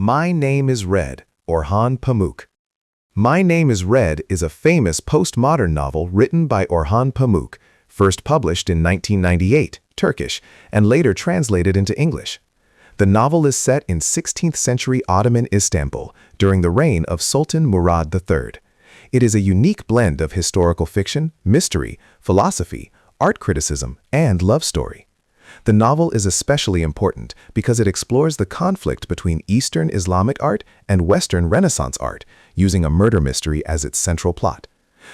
My Name is Red, Orhan Pamuk. My Name is Red is a famous postmodern novel written by Orhan Pamuk, first published in 1998, Turkish, and later translated into English. The novel is set in 16th century Ottoman Istanbul during the reign of Sultan Murad III. It is a unique blend of historical fiction, mystery, philosophy, art criticism, and love story. The novel is especially important because it explores the conflict between Eastern Islamic art and Western Renaissance art, using a murder mystery as its central plot.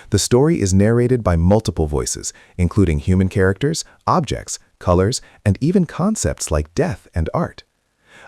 The story is narrated by multiple voices, including human characters, objects, colors, and even concepts like death and art.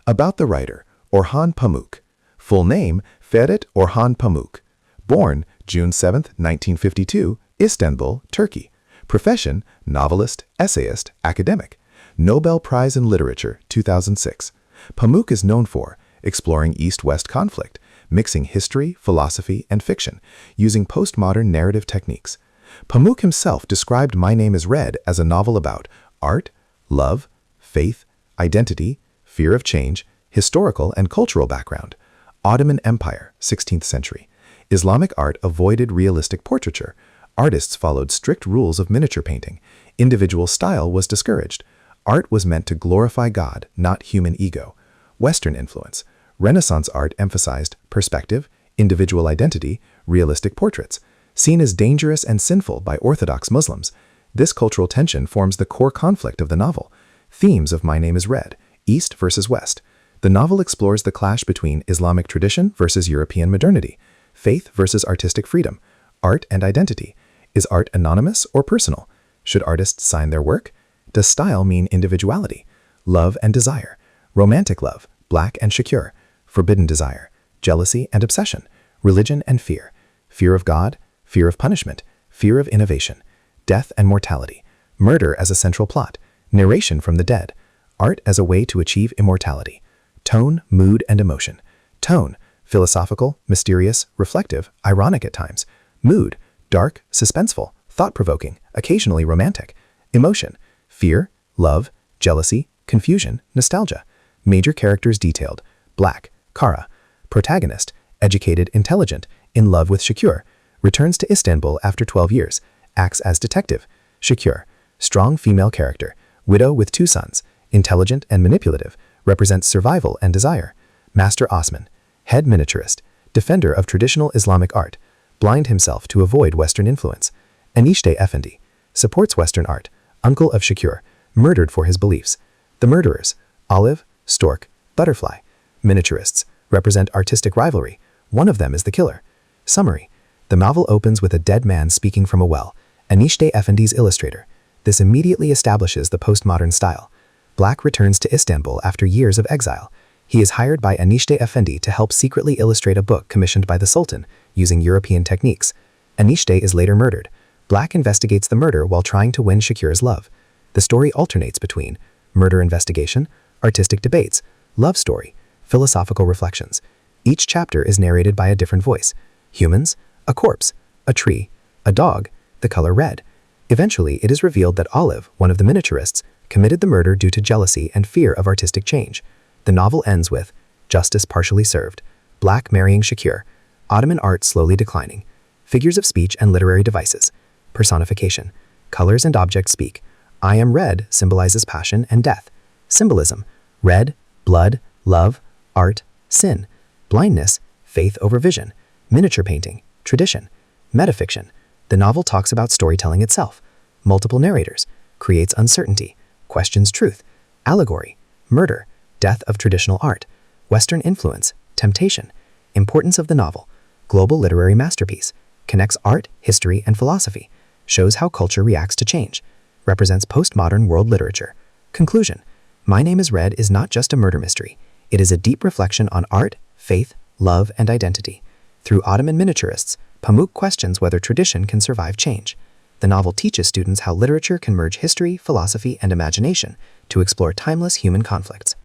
About the writer, Orhan Pamuk. Full name, Ferit Orhan Pamuk. Born June 7, 1952, Istanbul, Turkey. Profession, novelist, essayist, academic. Nobel Prize in Literature, 2006. Pamuk is known for exploring East-West conflict, mixing history, philosophy, and fiction, using postmodern narrative techniques. Pamuk himself described My Name is Red as a novel about art, love, faith, identity, fear of change, historical and cultural background. Ottoman Empire, 16th century. Islamic art avoided realistic portraiture. Artists followed strict rules of miniature painting. Individual style was discouraged. Art was meant to glorify God, not human ego. Western influence. Renaissance art emphasized perspective, individual identity, realistic portraits. Seen as dangerous and sinful by Orthodox Muslims, this cultural tension forms the core conflict of the novel. Themes of My Name is Red, East versus West. The novel explores the clash between Islamic tradition versus European modernity, faith versus artistic freedom, art and identity. Is art anonymous or personal? Should artists sign their work? Does style mean individuality? Love and desire. Romantic love, black and secure. Forbidden desire. Jealousy and obsession. Religion and fear. Fear of God. Fear of punishment. Fear of innovation. Death and mortality. Murder as a central plot. Narration from the dead. Art as a way to achieve immortality. Tone, mood, and emotion. Tone, philosophical, mysterious, reflective, ironic at times. Mood, dark, suspenseful, thought-provoking, occasionally romantic. Emotion, fear, love, jealousy, confusion, nostalgia. Major characters detailed. Black, Kara. Protagonist, educated, intelligent, in love with Shakespeare. Returns to Istanbul after 12 years. Acts as detective. Shakespeare, strong female character. Widow with 2 sons. Intelligent and manipulative. Represents survival and desire. Master Osman, head miniaturist. Defender of traditional Islamic art. Blind himself to avoid Western influence. Enişte Efendi, supports Western art. Uncle of Shakespeare, murdered for his beliefs. The murderers, olive, stork, butterfly. Miniaturists, represent artistic rivalry. One of them is the killer. Summary. The novel opens with a dead man speaking from a well. Enişte Efendi's illustrator. This immediately establishes the postmodern style. Black returns to Istanbul after years of exile. He is hired by Enişte Efendi to help secretly illustrate a book commissioned by the Sultan, using European techniques. Enişte is later murdered. Black investigates the murder while trying to win Shakespeare's love. The story alternates between murder investigation, artistic debates, love story, philosophical reflections. Each chapter is narrated by a different voice. Humans, a corpse, a tree, a dog, the color red. Eventually, it is revealed that Olive, one of the miniaturists, committed the murder due to jealousy and fear of artistic change. The novel ends with justice partially served, Black marrying Shakespeare, Ottoman art slowly declining, figures of speech and literary devices, personification, colors and objects speak. I am red symbolizes passion and death. Symbolism, red, blood, love, art, sin. Blindness, faith over vision. Miniature painting, tradition. Metafiction, the novel talks about storytelling itself. Multiple narrators, creates uncertainty, questions truth. Allegory, murder, death of traditional art. Western influence, temptation. Importance of the novel, global literary masterpiece. Connects art, history, and philosophy. Shows how culture reacts to change. Represents postmodern world literature. Conclusion. My Name is Red is not just a murder mystery. It is a deep reflection on art, faith, love, and identity. Through Ottoman miniaturists, Pamuk questions whether tradition can survive change. The novel teaches students how literature can merge history, philosophy, and imagination to explore timeless human conflicts.